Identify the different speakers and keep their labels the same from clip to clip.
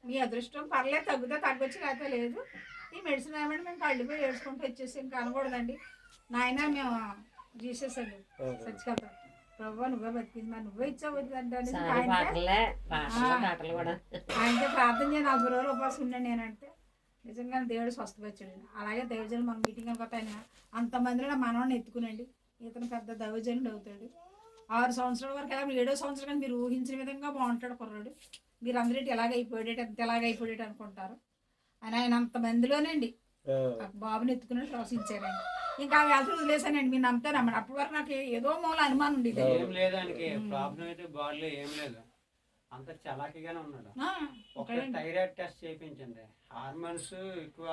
Speaker 1: మీ అదృష్టం పర్లేదు, తగ్గుతా తగ్గొచ్చు లేకపోతే లేదు. ఈ మెడిసిన్ ఏమంటే మేము కళ్ళిపోయి ఏడ్చుకుంటూ వచ్చేసి ఇంకా అనకూడదండి. నాయన మేము జీసేసండి చచ్చికెళ్తాం, ప్రభు నువ్వే బతికింది మరి నువ్వే ఇచ్చావు ఆయనకే ప్రార్థన చేయ 40 రోజులు ఉపవాసం ఉండండి నేనంటే నిజంగా దేవుడు స్వస్థపరిచాడు. అలాగే దైవజనులు మన మీటింగ్ అనుకోత ఆయన అంతమందిలో మనవాడిని ఎత్తుకునండి. ఇతను పెద్ద దైవజనుడు అవుతాడు. 6 సంవత్సరాల వరకు ఎలా 7వ సంవత్సరం కానీ మీరు ఊహించిన విధంగా బాగుంటాడు కుర్రాడు. మీరు అందరిటి ఎలాగైపోయాడు ఎంత ఎలాగైపోయాడు అనుకుంటారు. ఆయన అంతమందిలోనండి బాబుని ఎత్తుకుని శ్వాసించారండి. ఇంకా వెళ్తూ వదిలేసానండి. మీరు నమ్ముతారమ్మా. అప్పటి వరకు నాకు ఏదో మూల అనుమానం ఉండేది.
Speaker 2: ఏం లేదానికి ప్రాబ్లం అయితే బాడీలో ఏం లేదు, అంత చలాకీగానే ఉన్నాడు. ఒక థైరాయిడ్ టెస్ట్ చేయించండి. హార్మోన్స్ ఎక్కువ,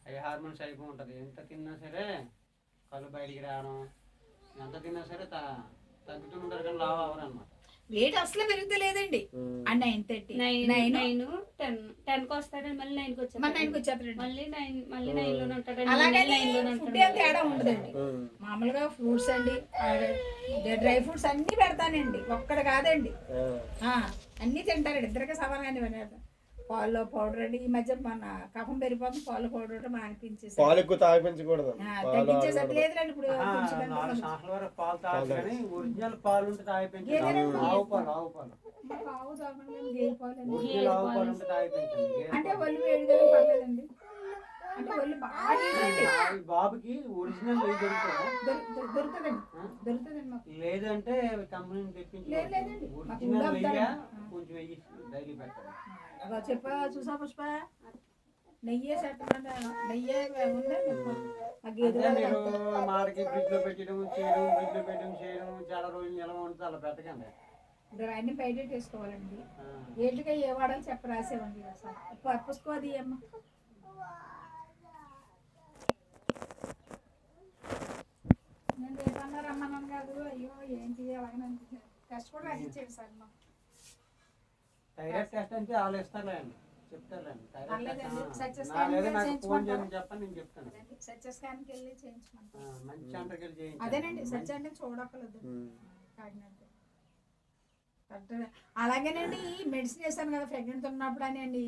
Speaker 2: హై హార్మోన్స్ అయిపోయి ఉంటుంది. ఎంత తిన్నా సరే కళ్ళు బయటికి రావడం, ఎంత తిన్నా సరే తగ్గుతుంటారు కానీ లావు అవ్వరు అనమాట.
Speaker 1: వెయిట్ అసలు పెరుగుతలేదండి. 9:30
Speaker 3: 10 వస్తాడండి, మళ్ళీ 9కి
Speaker 1: వచ్చేస్తాడు,
Speaker 3: మళ్ళీ 9 లోనే ఉంటాడు.
Speaker 1: అలాగే ఫుడ్ ఏం తేడా ఉండదండి. మామూలుగా ఫ్రూట్స్ అండి, డ్రై ఫ్రూట్స్ అన్ని పెడతానండి, ఒక్కడ కాదండి. అన్ని తింటారండి, ఇద్దరికి సమానంగా. పాల్లో పౌడర్ అండి. ఈ మధ్య మన కఫం పెరిగిపోతుంది, పాలు పౌడర్ మానిపించేసి
Speaker 4: పాలు ఎక్కువ తాగిపించకూడదు.
Speaker 1: తగ్గించేసరికి లేదండి. ఇప్పుడు
Speaker 2: 4 సంవత్సరాల వరకు పాలు తాగదు కానీ ఒరిజినల్ పాలు ఉంటే తాగిపించండి. ఆవు పాలు
Speaker 1: అంటే ఒళ్ళు వేడిగా పర్లేదండి. అంటే ఒళ్ళు బాగా
Speaker 2: బాబుకి ఒరిజినల్
Speaker 1: దొరుకుతుందండి మాకు.
Speaker 2: లేదంటే కంపెనీ తెప్పించండి. ఒరిజినల్ కొంచెం డైలీ పెట్టండి.
Speaker 1: చెప్పా చూసా పుష్ప, నెయ్యి నెయ్యి
Speaker 2: మాడికి ఫ్రిడ్జ్ లో పెట్టడం చేయడం, ఫ్రిడ్జ్ లో పెట్టడం చేయడం, చాలా రోజులు నిల్వ ఉంటుంది. అలా పెట్టకండి.
Speaker 1: అన్ని బయట వేసుకోవాలండి. ఏంటిగా ఏ వాడాలి చెప్ప రాసేవండి. పుష్పది అమ్మ నేను రేపన్నా రమ్మన్నాను కాదు. అయ్యో ఏంటి అలాగే టెస్ట్ కూడా రాసిచ్చేది సార్. మా
Speaker 2: థైరాయిడ్ టెస్ట్ అంటే వాళ్ళు ఇస్తారులేండి, చెప్తారులేండి. ఫోన్ చేయమని చెప్పండి, నేను చెప్తాను. మంచి సెంటర్కి వెళ్ళి చేయించండి.
Speaker 1: అదేనండి సత్య అంటే చూడక్కర్లేదు. అలాగేనండి ఈ మెడిసిన్ వేసాను కదా ప్రెగ్నెంట్ ఉన్నప్పుడు అని అండి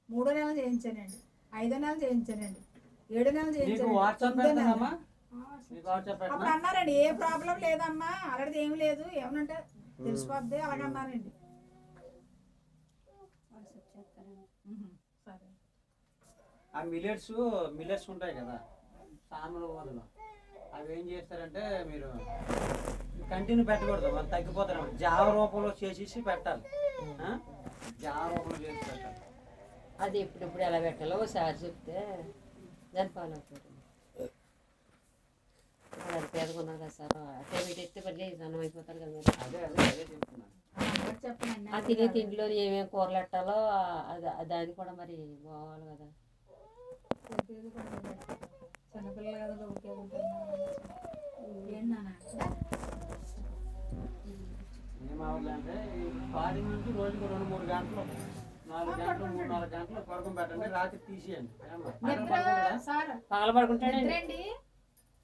Speaker 1: 3వ నెల చేయించానండి, 5వ నెల చేయించానండి, 7వ నెల చేయించాను. అప్పుడు అన్నారండి ఏ ప్రాబ్లం లేదమ్మా, అలాంటిది ఏమి లేదు, ఏమనంటే తెలిసిపోద్ది అలాగన్నారండి.
Speaker 2: ఆ మిల్లెట్స్ ఉంటాయి కదా సామాన్లు వదలు, అవి ఏం చేస్తారంటే మీరు కంటిన్యూ పెట్టకూడదు, వాళ్ళు తగ్గిపోతారు. జావ రూపంలో చేసేసి పెట్టాలి, జావ రూపంలో చేసి పెట్టాలి.
Speaker 5: అది ఎప్పుడెప్పుడు ఎలా పెట్టాలో ఒకసారి చెప్తే దాన్ని ఫాలో అవుతారు. అది పేదకున్నారు కదా సార్, అటే ఎత్తే మళ్ళీ సన్నం అయిపోతారు కదా.
Speaker 2: అదే చెప్తున్నాను.
Speaker 5: ఆ తినే తిండిలో ఏమేమి కూరలు పెట్టాలో దాన్ని కూడా మరి బావాలి కదా.
Speaker 1: చిన్నపిల్లలు కదా
Speaker 2: ఏమవ్వాలంటే పాడి నుంచి రోజుకు 2-3 గంటలు 4 గంటలు పడుకుని పెట్టండి, రాత్రి తీసేయండి.
Speaker 5: పగల పడుకుంటాడండి.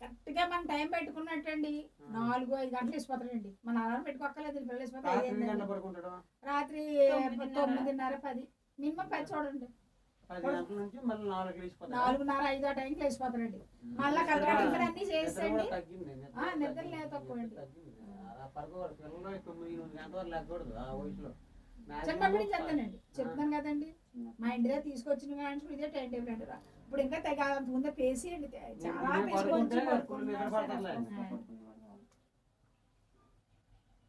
Speaker 1: కరెక్ట్ గా మనం టైం పెట్టుకున్నట్టండి 4-5 గంటలు వేసిపోతాడండి. మన అలారం పెట్టుకోక్కర్లేదు, పిల్లలు వేసిపోతారు. రాత్రి 9:30 10 మినిమం 10 చూడండి.
Speaker 2: 10 గంటల నుంచి మళ్ళీ
Speaker 1: 4:30 5 ఆ టైంకి వేసిపోతాడండి. మళ్ళీ కరెక్ట్గా టిఫిన్ అన్ని చేసేయండి. నిద్ర లేదు తక్కువ చిన్నప్పటి నుంచి అంతేనండి. చెప్తాను కదండి, మా ఇంటి దగ్గర తీసుకొచ్చిన కానీ ఇదే టైం టేబుల్ అండి. ఇప్పుడు ఇంకా తెగ ముందే పేసేయండి, చాలా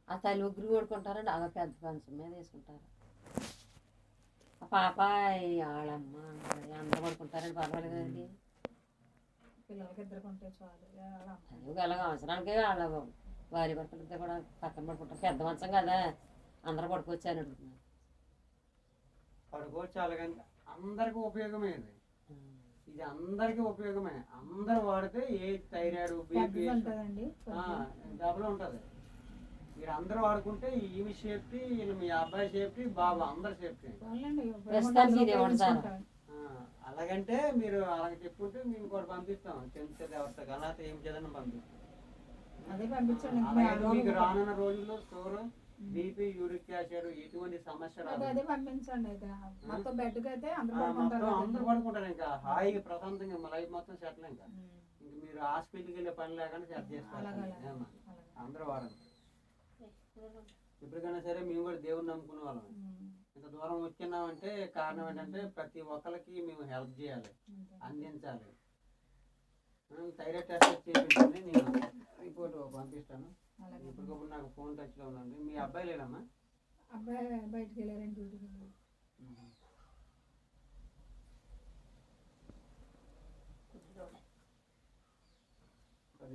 Speaker 5: ఆ తల్లి ముగ్గురు కొడుకుంటారండి, అలా పెద్ద పంచం మీద వేసుకుంటారు. ఆ పాప వాళ్ళమ్మ అందరూ పడుకుంటారండి, పర్వాలేదు కదండి.
Speaker 1: పిల్లలకి ఇద్దరు కొంటే చాలు.
Speaker 5: అలాగ అవసరానికి వాళ్ళ భార్య భర్తలతో కూడా పక్కన పడుకుంటారు. పెద్ద మంచం కదా, అందరూ పడుకోవచ్చు అని అడుగుతున్నారు.
Speaker 2: పడుకోవచ్చు అలాగంటే అందరికీ ఉపయోగమే ఇది అందరికీ ఉపయోగమే. అందరూ వాడితే ఏ థైరాయిడ్ బీపీ డబ్బులు ఉంటుంది. మీరు అందరూ వాడుకుంటే ఈమె సేఫ్టీ, మీ అబ్బాయి సేఫ్టీ, బాబు అందరు సేఫ్టీ. అలాగంటే మీరు అలాగ చెప్పుకుంటే మేము కూడా పంపిస్తాం. చెందుతుంది ఎవరితో అలా ఏం చేద్దాం పంపిస్తాం.
Speaker 1: అదే పంపించండి.
Speaker 2: మీకు రానున్న రోజుల్లో స్టోర్ బీపీ, యూరిక్ యాసిడ్ ఎటువంటి సమస్య రాదు.
Speaker 1: అదే పంపించండి అయితే మొత్తం బెడ్కి అయితే అందరూ
Speaker 2: మొత్తం
Speaker 1: పడుకుంటారు
Speaker 2: అందరూ
Speaker 1: కదండి.
Speaker 2: పడుకుంటారు ఇంకా హాయిగా ప్రశాంతంగా మా లైఫ్ మొత్తం సెటిల్ ఇంకా ఇంక మీరు హాస్పిటల్కి వెళ్ళే పని లేకుండా సెట్ చేస్తారు
Speaker 1: అలాగే
Speaker 2: ఏమ్మా?
Speaker 1: అలాగే.
Speaker 2: అందరూ వాడండి. ఎప్పటికైనా సరే మేము కూడా దేవుడిని నమ్ముకునే వాళ్ళం. ఇంత దూరం వచ్చినామంటే కారణం ఏంటంటే ప్రతి ఒక్కరికి మేము హెల్ప్ చేయాలి, అందించాలి. థైరాయిడ్ టెస్ట్ చేయించండి, నేను రిపోర్ట్ పంపిస్తాను.
Speaker 1: అలాగే.
Speaker 2: ఇప్పటికప్పుడు నాకు ఫోన్ టచ్లో ఉందండి. మీ అబ్బాయి లేదమ్మా?
Speaker 1: అబ్బాయి బయటికి వెళ్ళారండి డ్యూటీకి వెళ్ళారు.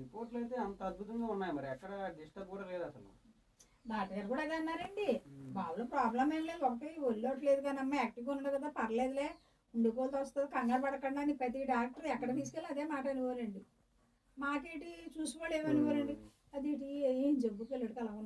Speaker 2: రిపోర్ట్లు అయితే అంత అద్భుతంగా ఉన్నాయి, మరి ఎక్కడ డిస్టర్బ్ కూడా లేదు అసలు.
Speaker 1: డాక్టర్ గారు కూడా అదే అన్నారండి. బాబులో ప్రాబ్లం ఏం లేదు, ఒకటి ఒళ్ళోట్లేదు కానీ అమ్మ యాక్టివ్గా ఉండదు కదా, పర్లేదులే, ఉండిపోతే వస్తుంది, కంగారు పడకుండా అని ప్రతి డాక్టర్ ఎక్కడ తీసుకెళ్ళి అదే మాట అనేవారండి. మాకేటి చూసి వాళ్ళు ఏమనేవారండి, అది ఏం జబ్బు పిల్లడికి అలా ఉన్నాడు